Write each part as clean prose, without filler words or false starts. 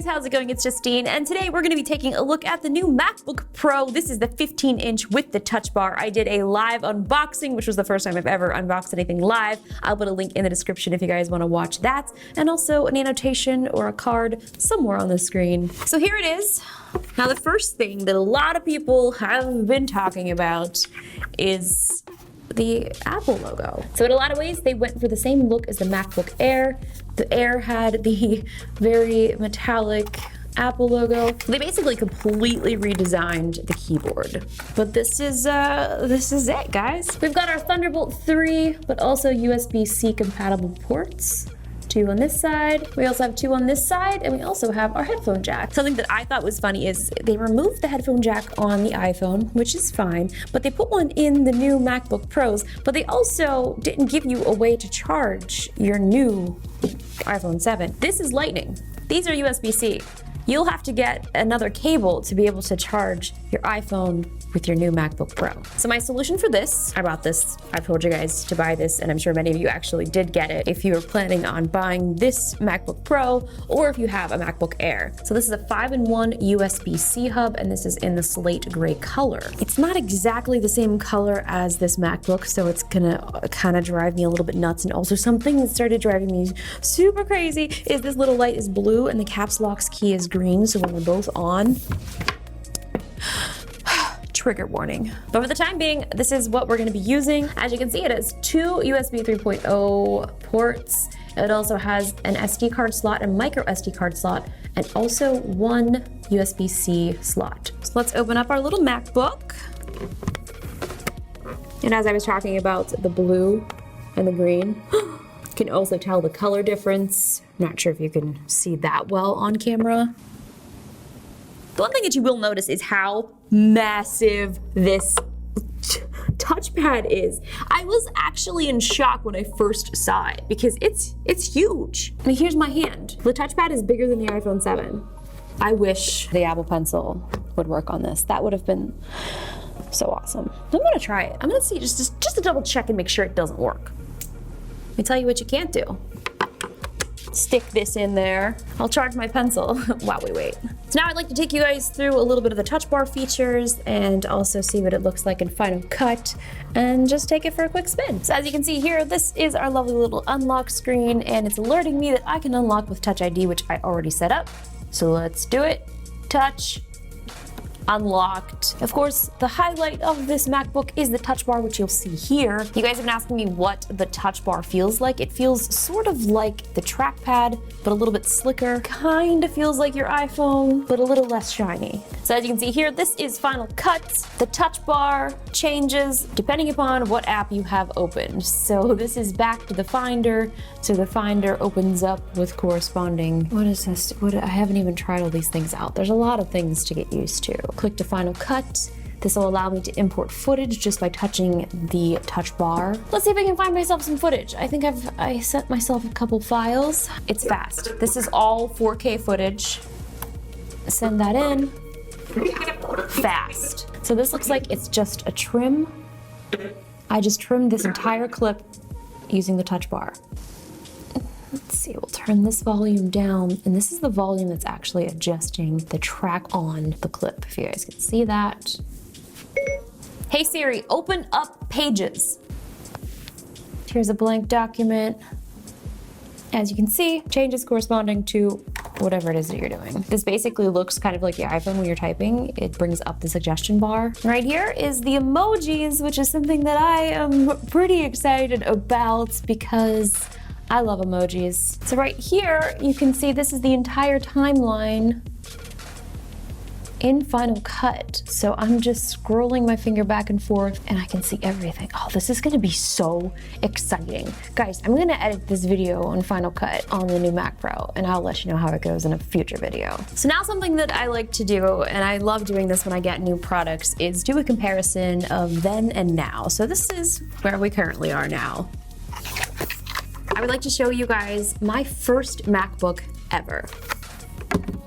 guys, how's it going? It's Justine, and today we're going to be taking a look at the new MacBook Pro. This is the 15-inch with the touch bar. I did a live unboxing, which was the first time I've ever unboxed anything live. I'll put a link in the description if you guys want to watch that, and also an annotation or a card somewhere on the screen. So here it is. Now, the first thing that a lot of people have been talking about is the Apple logo. So in a lot of ways, they went for the same look as the MacBook Air. The Air had the very metallic Apple logo. They basically completely redesigned the keyboard. But this is it, guys. We've got our Thunderbolt 3, but also USB-C compatible ports. 2 on this side. We also have 2 on this side, and we also have our headphone jack. Something that I thought was funny is they removed the headphone jack on the iPhone, which is fine, but they put one in the new MacBook Pros, but they also didn't give you a way to charge your new iPhone 7. This is Lightning. These are USB-C. You'll have to get another cable to be able to charge your iPhone with your new MacBook Pro. So my solution for this, I bought this, I've told you guys to buy this, and I'm sure many of you actually did get it if you were planning on buying this MacBook Pro or if you have a MacBook Air. So this is a 5-in-1 USB-C hub, and this is in the slate gray color. It's not exactly the same color as this MacBook, so it's gonna kind of drive me a little bit nuts. And also something that started driving me super crazy is this little light is blue and the caps lock key is green, so when we're both on, trigger warning. But for the time being, this is what we're going to be using. As you can see, it has 2 USB 3.0 ports. It also has an SD card slot, a micro SD card slot, and also 1 USB-C slot. So let's open up our little MacBook. And as I was talking about the blue and the green, you can also tell the color difference. Not sure if you can see that well on camera. The one thing that you will notice is how massive this touchpad is. I was actually in shock when I first saw it because it's huge. I mean, here's my hand. The touchpad is bigger than the iPhone 7. I wish the Apple Pencil would work on this. That would have been so awesome. I'm gonna try it. I'm gonna see just to double check and make sure it doesn't work. Let me tell you what you can't do. Stick this in there. I'll charge my pencil while we wait. So now I'd like to take you guys through a little bit of the touch bar features and also see what it looks like in Final Cut and just take it for a quick spin. So as you can see here, this is our lovely little unlock screen, and it's alerting me that I can unlock with Touch ID, which I already set up. So let's do it. Touch. Unlocked. Of course, the highlight of this MacBook is the touch bar, which you'll see here. You guys have been asking me what the touch bar feels like. It feels sort of like the trackpad, but a little bit slicker. Kind of feels like your iPhone, but a little less shiny. So as you can see here, this is Final Cut. The touch bar changes depending upon what app you have opened. So this is back to the Finder. So the Finder opens up with corresponding, what is this? I haven't even tried all these things out. There's a lot of things to get used to. Click to Final Cut. This will allow me to import footage just by touching the touch bar. Let's see if I can find myself some footage. I think I sent myself a couple files. It's fast. This is all 4K footage. Send that in. Fast. So this looks like it's just a trim. I just trimmed this entire clip using the touch bar. Let's see, we'll turn this volume down, and this is the volume that's actually adjusting the track on the clip, if you guys can see that. Hey Siri, open up Pages. Here's a blank document. As you can see, changes corresponding to whatever it is that you're doing. This basically looks kind of like the iPhone when you're typing. It brings up the suggestion bar. Right here is the emojis, which is something that I am pretty excited about because I love emojis. So right here, you can see this is the entire timeline in Final Cut. So I'm just scrolling my finger back and forth and I can see everything. Oh, this is gonna be so exciting. Guys, I'm gonna edit this video on Final Cut on the new Mac Pro, and I'll let you know how it goes in a future video. So now something that I like to do, and I love doing this when I get new products, is do a comparison of then and now. So this is where we currently are now. I would like to show you guys my first MacBook ever.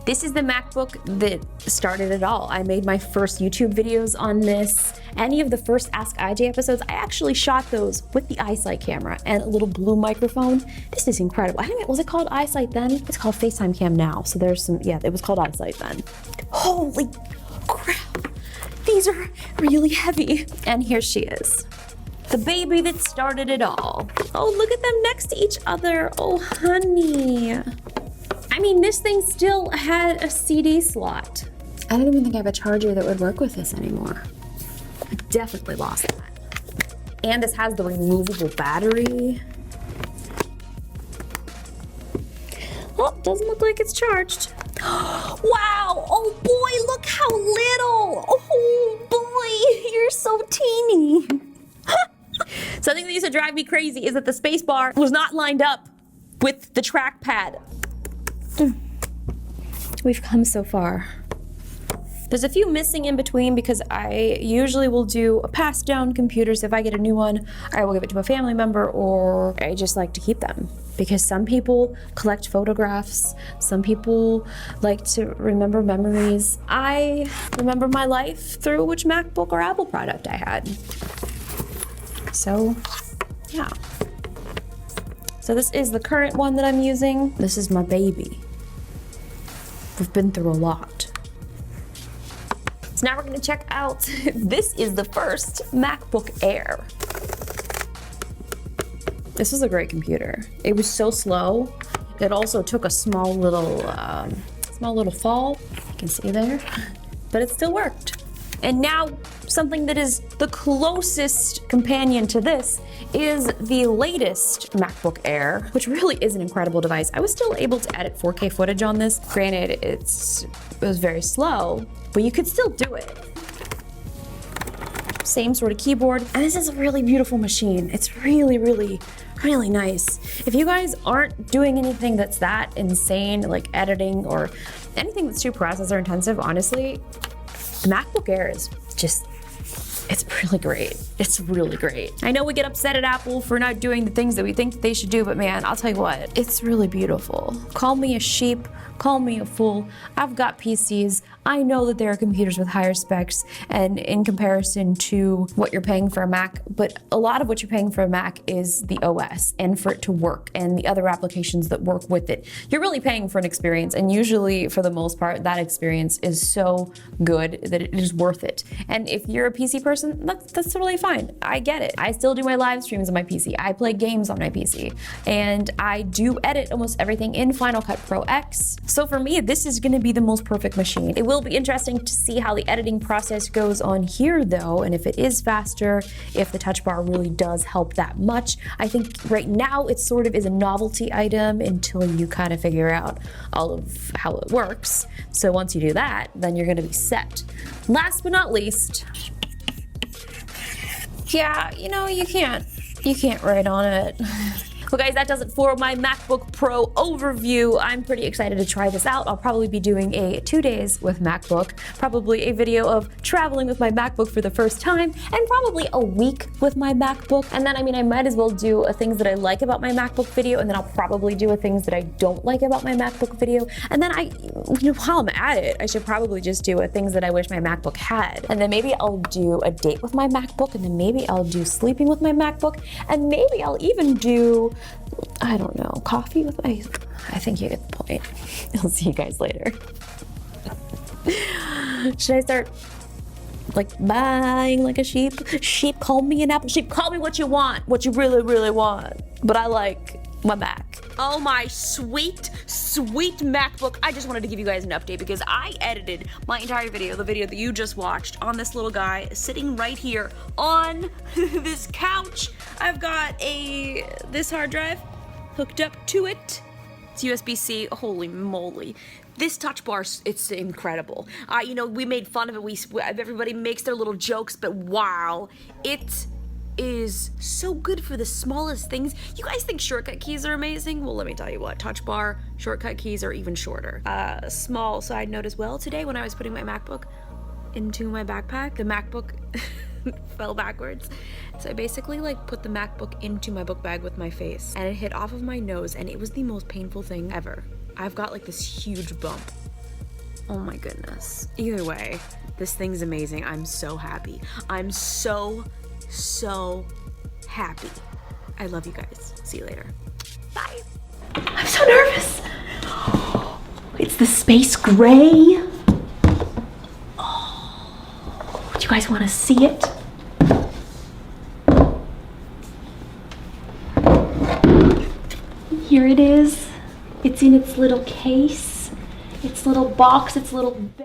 This is the MacBook that started it all. I made my first YouTube videos on this. Any of the first Ask IJ episodes, I actually shot those with the iSight camera and a little blue microphone. This is incredible. I think, was it called iSight then? It's called FaceTime Cam now. So there's some, yeah, it was called iSight then. Holy crap. These are really heavy. And here she is. The baby that started it all. Oh, look at them next to each other. Oh, honey. I mean, this thing still had a CD slot. I don't even think I have a charger that would work with this anymore. I definitely lost that. And this has the removable battery. Well, doesn't look like it's charged. Wow, oh boy, look how little. Oh boy, you're so teeny. Something that used to drive me crazy is that the space bar was not lined up with the trackpad. We've come so far. There's a few missing in between because I usually will do a pass down computers. If I get a new one, I will give it to a family member, or I just like to keep them. Because some people collect photographs, some people like to remember memories. I remember my life through which MacBook or Apple product I had. So, yeah. So this is the current one that I'm using. This is my baby. We've been through a lot. So now we're gonna check out, this is the first MacBook Air. This was a great computer. It was so slow. It also took a small little fall, you can see there, but it still worked. And now something that is the closest companion to this is the latest MacBook Air, which really is an incredible device. I was still able to edit 4K footage on this. Granted, it was very slow, but you could still do it. Same sort of keyboard, and this is a really beautiful machine. It's really, really, really nice. If you guys aren't doing anything that's that insane, like editing or anything that's too processor intensive, honestly, the MacBook Air is just, it's really great. It's really great. I know we get upset at Apple for not doing the things that we think they should do, but man, I'll tell you what, it's really beautiful. Call me a sheep, call me a fool. I've got PCs. I know that there are computers with higher specs and in comparison to what you're paying for a Mac, but a lot of what you're paying for a Mac is the OS and for it to work and the other applications that work with it. You're really paying for an experience, and usually for the most part, that experience is so good that it is worth it. And if you're a PC person, that's totally fine. I get it. I still do my live streams on my PC. I play games on my PC, and I do edit almost everything in Final Cut Pro X. So for me, this is gonna be the most perfect machine. It will be interesting to see how the editing process goes on here though, and if it is faster, if the touch bar really does help that much. I think right now it sort of is a novelty item until you kind of figure out all of how it works. So once you do that, then you're gonna be set. Last but not least, yeah, you know, you can't write on it. Well guys, that does it for my MacBook Pro overview. I'm pretty excited to try this out. I'll probably be doing a 2 days with MacBook, probably a video of traveling with my MacBook for the first time, and probably a week with my MacBook. And then, I mean, I might as well do a things that I like about my MacBook video, and then I'll probably do a things that I don't like about my MacBook video. And then while I'm at it, I should probably just do a things that I wish my MacBook had. And then maybe I'll do a date with my MacBook, and then maybe I'll do sleeping with my MacBook, and maybe I'll even do, I don't know, coffee with my, I think you get the point. I'll see you guys later. Should I start like buying like a sheep? Sheep, call me an apple. Sheep, call me what you want, what you really, really want. But I like my Mac. Oh my sweet, sweet MacBook. I just wanted to give you guys an update because I edited my entire video, the video that you just watched, on this little guy sitting right here on this couch. I've got this hard drive hooked up to it. It's USB-C, holy moly. This touch bar, it's incredible. You know, we made fun of it, everybody makes their little jokes, but wow, it is so good for the smallest things. You guys think shortcut keys are amazing? Well, let me tell you what, touch bar, shortcut keys are even shorter. Small side note as well, today when I was putting my MacBook into my backpack, the MacBook fell backwards. So I basically like put the MacBook into my book bag with my face, and it hit off of my nose, and it was the most painful thing ever. I've got like this huge bump Oh my goodness. Either way, this thing's amazing. I'm so happy. I'm so happy. I love you guys. See you later. Bye. I'm so nervous. It's the space gray. Oh, do you guys want to see it? Here it is. It's in its little case, its little box, its little